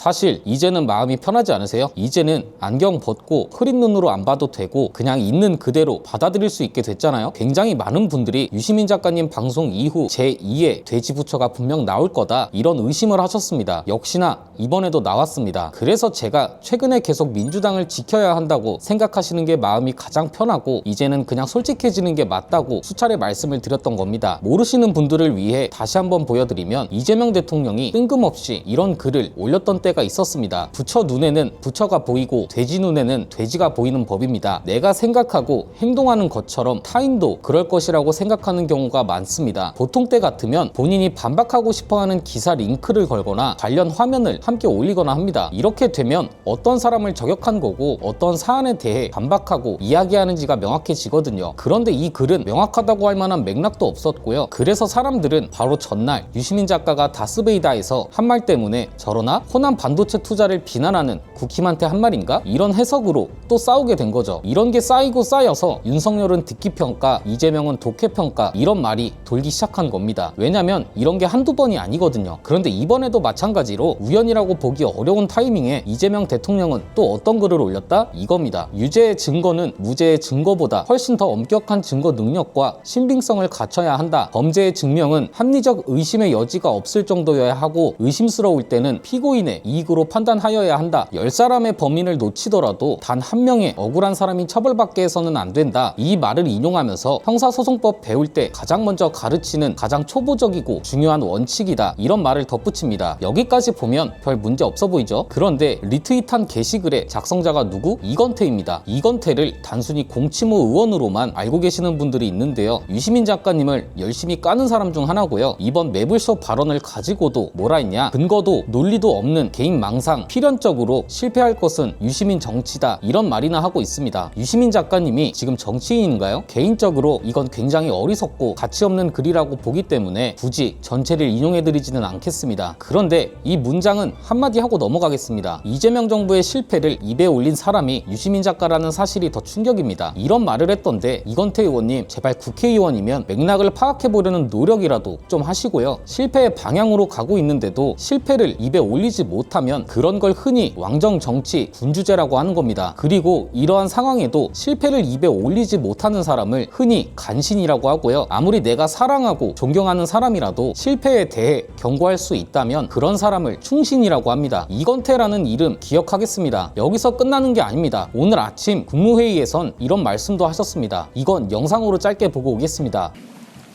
사실 이제는 마음이 편하지 않으세요? 이제는 안경 벗고 흐린 눈으로 안 봐도 되고 그냥 있는 그대로 받아들일 수 있게 됐잖아요. 굉장히 많은 분들이 유시민 작가님 방송 이후 제2의 돼지부처가 분명 나올 거다 이런 의심을 하셨습니다. 역시나 이번에도 나왔습니다. 그래서 제가 최근에 계속 민주당을 지켜야 한다고 생각하시는 게 마음이 가장 편하고 이제는 그냥 솔직해지는 게 맞다고 수차례 말씀을 드렸던 겁니다. 모르시는 분들을 위해 다시 한번 보여드리면 이재명 대통령이 뜬금없이 이런 글을 올렸던 때가 있었습니다. 부처 눈에는 부처가 보이고 돼지 눈에는 돼지가 보이는 법입니다. 내가 생각하고 행동하는 것처럼 타인도 그럴 것이라고 생각하는 경우가 많습니다. 보통 때 같으면 본인이 반박하고 싶어하는 기사 링크를 걸거나 관련 화면을 함께 올리거나 합니다. 이렇게 되면 어떤 사람을 저격한 거고 어떤 사안에 대해 반박하고 이야기하는지가 명확해지거든요. 그런데 이 글은 명확하다고 할 만한 맥락도 없었고요. 그래서 사람들은 바로 전날 유시민 작가가 다스베이다에서 한 말 때문에 저러나 호남 반도체 투자를 비난하는 국힘한테 한 말인가? 이런 해석으로 또 싸우게 된 거죠. 이런 게 쌓이고 쌓여서 윤석열은 듣기평가, 이재명은 독해평가 이런 말이 돌기 시작한 겁니다. 왜냐면 이런 게 한두 번이 아니거든요. 그런데 이번에도 마찬가지로 우연이라고 보기 어려운 타이밍에 이재명 대통령은 또 어떤 글을 올렸다? 이겁니다. 유죄의 증거는 무죄의 증거보다 훨씬 더 엄격한 증거 능력과 신빙성을 갖춰야 한다. 범죄의 증명은 합리적 의심의 여지가 없을 정도여야 하고 의심스러울 때는 피고인의 이익으로 판단하여야 한다. 10사람의 범인을 놓치더라도 단 한 명의 억울한 사람이 처벌받게 해서는 안 된다. 이 말을 인용하면서 형사소송법 배울 때 가장 먼저 가르치는 가장 초보적이고 중요한 원칙이다. 이런 말을 덧붙입니다. 여기까지 보면 별 문제 없어 보이죠? 그런데 리트윗한 게시글의 작성자가 누구? 이건태입니다. 이건태를 단순히 공치모 의원으로만 알고 계시는 분들이 있는데요. 유시민 작가님을 열심히 까는 사람 중 하나고요. 이번 매블쇼 발언을 가지고도 뭐라 했냐? 근거도 논리도 없는 개인 망상, 필연적으로 실패할 것은 유시민 정치다. 이런 말이나 하고 있습니다. 유시민 작가님이 지금 정치인인가요? 개인적으로 이건 굉장히 어리석고 가치 없는 글이라고 보기 때문에 굳이 전체를 인용해드리지는 않겠습니다. 그런데 이 문장은 한마디 하고 넘어가겠습니다. 이재명 정부의 실패를 입에 올린 사람이 유시민 작가라는 사실이 더 충격입니다. 이런 말을 했던데 이건태 의원님 제발 국회의원이면 맥락을 파악해보려는 노력이라도 좀 하시고요. 실패의 방향으로 가고 있는데도 실패를 입에 올리지 못하면 그런 걸 흔히 왕정정치, 군주제라고 하는 겁니다. 그리고 이러한 상황에도 실패를 입에 올리지 못하는 사람을 흔히 간신이라고 하고요. 아무리 내가 사랑하고 존경하는 사람이라도 실패에 대해 경고할 수 있다면 그런 사람을 충신이라고 합니다. 이건태라는 이름 기억하겠습니다. 여기서 끝나는 게 아닙니다. 오늘 아침 국무회의에선 이런 말씀도 하셨습니다. 이건 영상으로 짧게 보고 오겠습니다.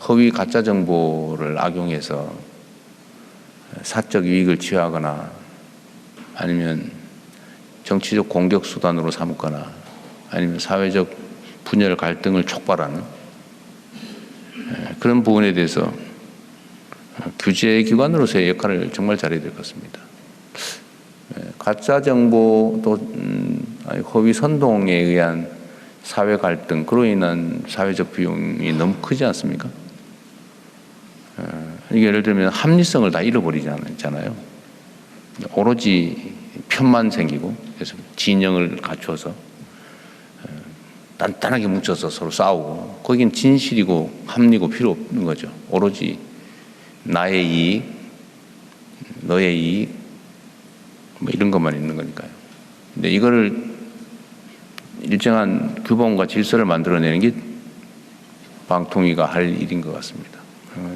허위 가짜 정보를 악용해서 사적 이익을 취하거나 아니면 정치적 공격 수단으로 삼거나 아니면 사회적 분열 갈등을 촉발하는 그런 부분에 대해서 규제 기관으로서의 역할을 정말 잘해야 될 것 같습니다. 가짜 정보 또 허위 선동에 의한 사회 갈등, 그로 인한 사회적 비용이 너무 크지 않습니까? 이게 예를 들면 합리성을 다 잃어버리잖아요. 오로지 편만 생기고 그래서 진영을 갖춰서 단단하게 뭉쳐서 서로 싸우고 거긴 진실이고 합리고 필요 없는 거죠. 오로지 나의 이익, 너의 이익 뭐 이런 것만 있는 거니까요. 근데 이거를 일정한 규범과 질서를 만들어내는 게 방통위가 할 일인 것 같습니다.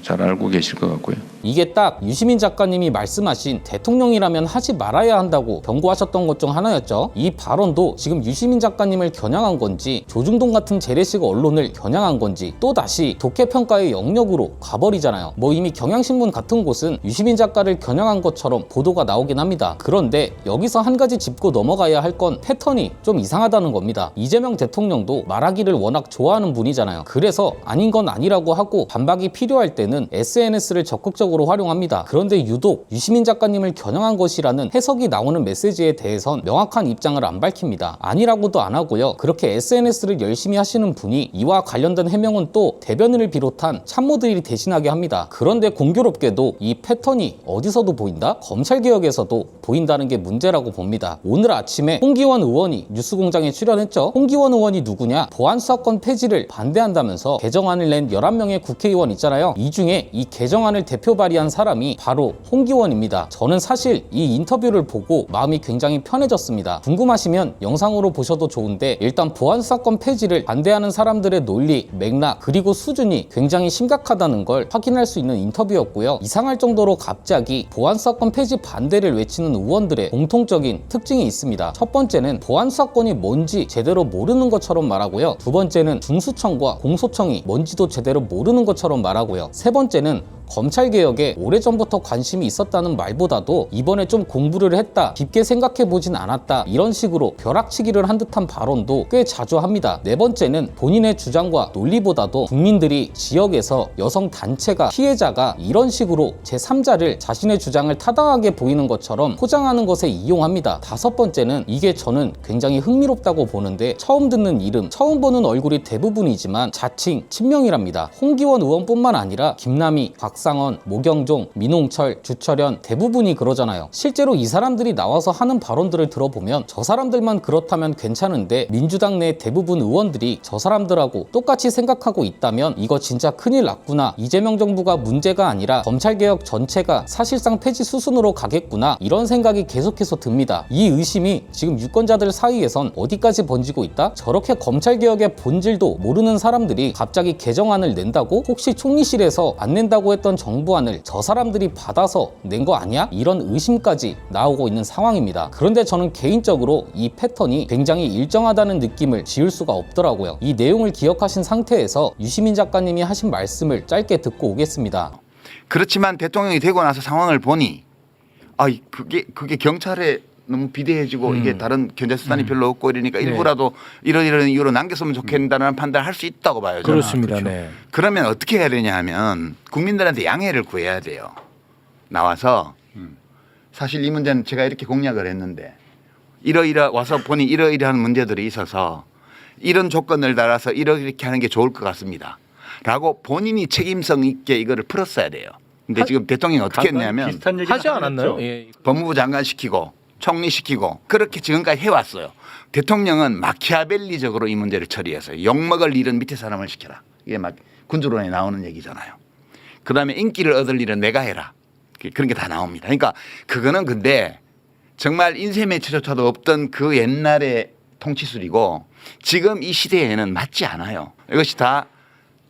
잘 알고 계실 것 같고요. 이게 딱 유시민 작가님이 말씀하신 대통령이라면 하지 말아야 한다고 경고하셨던 것 중 하나였죠. 이 발언도 지금 유시민 작가님을 겨냥한 건지 조중동 같은 재래식 언론을 겨냥한 건지 또다시 독해평가의 영역으로 가버리잖아요. 뭐 이미 경향신문 같은 곳은 유시민 작가를 겨냥한 것처럼 보도가 나오긴 합니다. 그런데 여기서 한 가지 짚고 넘어가야 할 건 패턴이 좀 이상하다는 겁니다. 이재명 대통령도 말하기를 워낙 좋아하는 분이잖아요. 그래서 아닌 건 아니라고 하고 반박이 필요할 때는 SNS를 적극적으로 활용합니다. 그런데 유독 유시민 작가님을 겨냥한 것이라는 해석이 나오는 메시지에 대해선 명확한 입장을 안 밝힙니다. 아니라고도 안 하고요. 그렇게 SNS를 열심히 하시는 분이 이와 관련된 해명은 또 대변인을 비롯한 참모들이 대신하게 합니다. 그런데 공교롭게도 이 패턴이 어디서도 보인다? 검찰개혁에서도 보인다는 게 문제라고 봅니다. 오늘 아침에 홍기원 의원이 뉴스공장에 출연했죠. 홍기원 의원이 누구냐? 보안수사권 폐지를 반대한다면서 개정안을 낸 11명의 국회의원 있잖아요. 이 중에 이 개정안을 대표받는 발의한 사람이 바로 홍기원입니다. 저는 사실 이 인터뷰를 보고 마음이 굉장히 편해졌습니다. 궁금하시면 영상으로 보셔도 좋은데 일단 보안수사권 폐지를 반대하는 사람들의 논리, 맥락, 그리고 수준이 굉장히 심각하다는 걸 확인할 수 있는 인터뷰였고요. 이상할 정도로 갑자기 보안수사권 폐지 반대를 외치는 의원들의 공통적인 특징이 있습니다. 첫 번째는 보안수사권이 뭔지 제대로 모르는 것처럼 말하고요. 두 번째는 중수청과 공소청이 뭔지도 제대로 모르는 것처럼 말하고요. 세 번째는 검찰개혁에 오래전부터 관심이 있었다는 말보다도 이번에 좀 공부를 했다, 깊게 생각해보진 않았다, 이런 식으로 벼락치기를 한 듯한 발언도 꽤 자주 합니다. 네 번째는 본인의 주장과 논리보다도 국민들이 지역에서 여성 단체가 피해자가 이런 식으로 제3자를 자신의 주장을 타당하게 보이는 것처럼 포장하는 것에 이용합니다. 다섯 번째는 이게 저는 굉장히 흥미롭다고 보는데 처음 듣는 이름, 처음 보는 얼굴이 대부분이지만 자칭 친명이랍니다. 홍기원 의원뿐만 아니라 김남희, 박상원, 모경종, 민홍철, 주철현 대부분이 그러잖아요. 실제로 이 사람들이 나와서 하는 발언들을 들어보면 저 사람들만 그렇다면 괜찮은데 민주당 내 대부분 의원들이 저 사람들하고 똑같이 생각하고 있다면 이거 진짜 큰일 났구나. 이재명 정부가 문제가 아니라 검찰개혁 전체가 사실상 폐지 수순으로 가겠구나. 이런 생각이 계속해서 듭니다. 이 의심이 지금 유권자들 사이에선 어디까지 번지고 있다? 저렇게 검찰개혁의 본질도 모르는 사람들이 갑자기 개정안을 낸다고? 혹시 총리실에서 안 낸다고 했던 정부안을 저 사람들이 받아서 낸 거 아니야? 이런 의심까지 나오고 있는 상황입니다. 그런데 저는 개인적으로 이 패턴이 굉장히 일정하다는 느낌을 지울 수가 없더라고요. 이 내용을 기억하신 상태에서 유시민 작가님이 하신 말씀을 짧게 듣고 오겠습니다. 그렇지만 대통령이 되고 나서 상황을 보니 그게 경찰에 너무 비대해지고 이게 다른 견제 수단이 별로 없고 이러니까 일부라도 이런 이유로 남겼으면 좋겠다는 판단을 할 수 있다고 봐요. 저는. 그렇습니다. 네. 그러면 어떻게 해야 되냐 하면 국민들한테 양해를 구해야 돼요. 나와서 사실 이 문제는 제가 이렇게 공략을 했는데 와서 보니 이러이러한 문제들이 있어서 이런 조건을 달아서 이렇게 하는 게 좋을 것 같습니다. 라고 본인이 책임성 있게 이거를 풀었어야 돼요. 근데 지금 대통령이 어떻게 했냐면 비슷한 얘기 하지 않았나요? 예. 법무부 장관 시키고 총리시키고 그렇게 지금까지 해왔어요. 대통령은 마키아벨리적으로 이 문제를 처리해서요. 욕먹을 일은 밑에 사람을 시켜라. 이게 막 군주론에 나오는 얘기잖아요. 그다음에 인기를 얻을 일은 내가 해라. 그런 게 다 나옵니다. 그러니까 그거는 근데 정말 인쇄 매체조차도 없던 그 옛날의 통치술이고 지금 이 시대에는 맞지 않아요. 이것이 다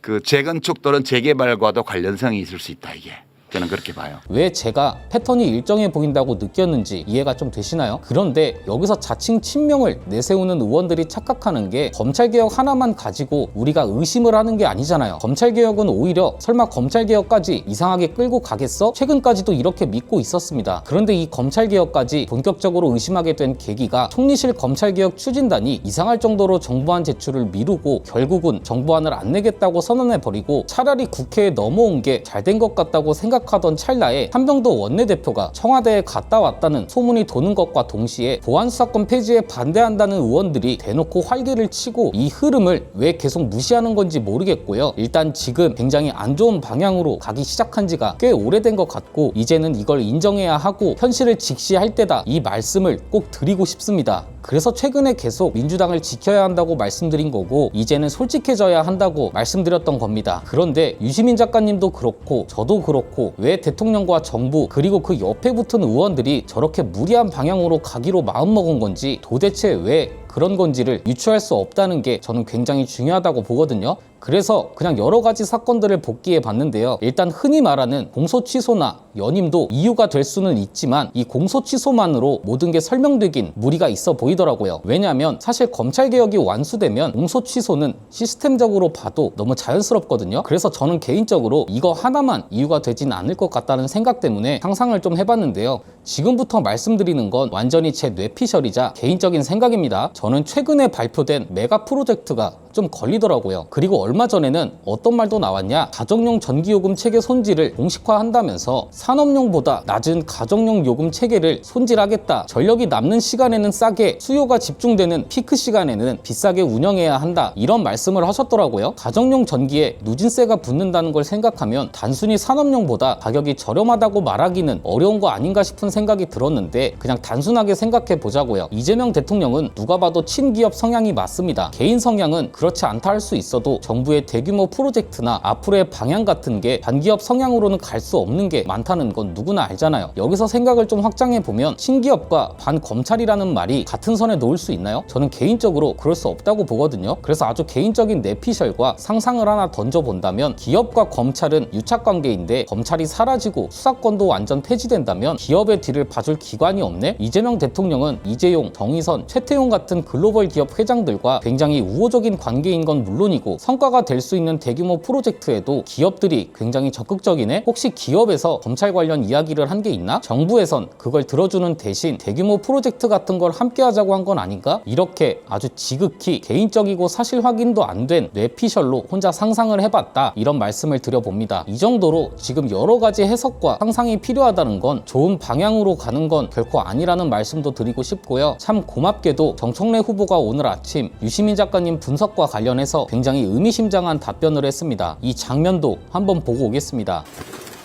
그 재건축 또는 재개발과도 관련성이 있을 수 있다 이게. 저는 그렇게 봐요. 왜 제가 패턴이 일정해 보인다고 느꼈는지 이해가 좀 되시나요? 그런데 여기서 자칭 친명을 내세우는 의원들이 착각하는 게 검찰개혁 하나만 가지고 우리가 의심을 하는 게 아니잖아요. 검찰개혁은 오히려 설마 검찰개혁까지 이상하게 끌고 가겠어? 최근까지도 이렇게 믿고 있었습니다. 그런데 이 검찰개혁까지 본격적으로 의심하게 된 계기가 총리실 검찰개혁 추진단이 이상할 정도로 정부안 제출을 미루고 결국은 정부안을 안 내겠다고 선언해버리고 차라리 국회에 넘어온 게 잘 된 것 같다고 생각하던 찰나에 한병도 원내대표가 청와대에 갔다 왔다는 소문이 도는 것과 동시에 보안수사권 폐지에 반대한다는 의원들이 대놓고 활기를 치고 이 흐름을 왜 계속 무시하는 건지 모르겠고요. 일단 지금 굉장히 안 좋은 방향으로 가기 시작한 지가 꽤 오래된 것 같고 이제는 이걸 인정해야 하고 현실을 직시할 때다 이 말씀을 꼭 드리고 싶습니다. 그래서 최근에 계속 민주당을 지켜야 한다고 말씀드린 거고 이제는 솔직해져야 한다고 말씀드렸던 겁니다. 그런데 유시민 작가님도 그렇고 저도 그렇고 왜 대통령과 정부 그리고 그 옆에 붙은 의원들이 저렇게 무리한 방향으로 가기로 마음먹은 건지 도대체 왜 그런 건지를 유추할 수 없다는 게 저는 굉장히 중요하다고 보거든요. 그래서 그냥 여러 가지 사건들을 복기해 봤는데요. 일단 흔히 말하는 공소 취소나 연임도 이유가 될 수는 있지만 이 공소 취소만으로 모든 게 설명되긴 무리가 있어 보이더라고요. 왜냐하면 사실 검찰개혁이 완수되면 공소 취소는 시스템적으로 봐도 너무 자연스럽거든요. 그래서 저는 개인적으로 이거 하나만 이유가 되진 않을 것 같다는 생각 때문에 상상을 좀 해봤는데요. 지금부터 말씀드리는 건 완전히 제 뇌피셜이자 개인적인 생각입니다. 저는 최근에 발표된 메가 프로젝트가 좀 걸리더라고요. 그리고 얼마 전에는 어떤 말도 나왔냐, 가정용 전기요금 체계 손질을 공식화한다면서 산업용보다 낮은 가정용 요금 체계를 손질하겠다, 전력이 남는 시간에는 싸게, 수요가 집중되는 피크 시간에는 비싸게 운영해야 한다, 이런 말씀을 하셨더라고요. 가정용 전기에 누진세가 붙는다는 걸 생각하면 단순히 산업용보다 가격이 저렴하다고 말하기는 어려운 거 아닌가 싶은 생각이 들었는데 그냥 단순하게 생각해 보자고요. 이재명 대통령은 누가 봐도 봐도 친기업 성향이 맞습니다. 개인 성향은 그렇지 않다 할 수 있어도 정부의 대규모 프로젝트나 앞으로의 방향 같은 게 반기업 성향으로는 갈 수 없는 게 많다는 건 누구나 알잖아요. 여기서 생각을 좀 확장해 보면 친기업과 반검찰이라는 말이 같은 선에 놓을 수 있나요? 저는 개인적으로 그럴 수 없다고 보거든요. 그래서 아주 개인적인 내피셜과 상상을 하나 던져본다면 기업과 검찰은 유착관계인데 검찰이 사라지고 수사권도 완전 폐지된다면 기업의 뒤를 봐줄 기관이 없네? 이재명 대통령은 이재용, 정의선, 최태용 같은 글로벌 기업 회장들과 굉장히 우호적인 관계인 건 물론이고 성과가 될 수 있는 대규모 프로젝트에도 기업들이 굉장히 적극적이네? 혹시 기업에서 검찰 관련 이야기를 한 게 있나? 정부에선 그걸 들어주는 대신 대규모 프로젝트 같은 걸 함께 하자고 한 건 아닌가? 이렇게 아주 지극히 개인적이고 사실 확인도 안 된 뇌피셜로 혼자 상상을 해봤다, 이런 말씀을 드려봅니다. 이 정도로 지금 여러 가지 해석과 상상이 필요하다는 건 좋은 방향으로 가는 건 결코 아니라는 말씀도 드리고 싶고요. 참 고맙게도 정청래 후보가 오늘 아침 유시민 작가님 분석과 관련해서 굉장히 의미심장한 답변을 했습니다. 이 장면도 한번 보고 오겠습니다.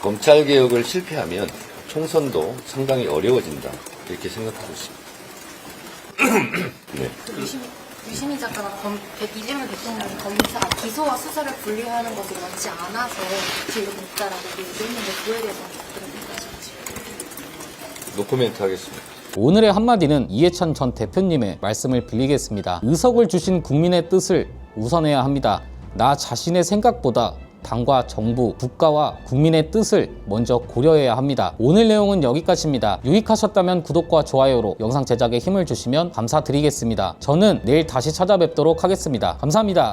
검찰개혁을 실패하면 총선도 상당히 어려워진다, 이렇게 생각하고 있습니다. 네. 유시민 작가가 이재명 대통령이 검사 기소와 수사를 분리하는 것을 원치 않아서 지금 있다라고 얘기했는데 그에 대해서 어떻게 생각하시는지. 노코멘트 하겠습니다. 오늘의 한마디는 이해찬 전 대표님의 말씀을 빌리겠습니다. 의석을 주신 국민의 뜻을 우선해야 합니다. 나 자신의 생각보다 당과 정부, 국가와 국민의 뜻을 먼저 고려해야 합니다. 오늘 내용은 여기까지입니다. 유익하셨다면 구독과 좋아요로 영상 제작에 힘을 주시면 감사드리겠습니다. 저는 내일 다시 찾아뵙도록 하겠습니다. 감사합니다.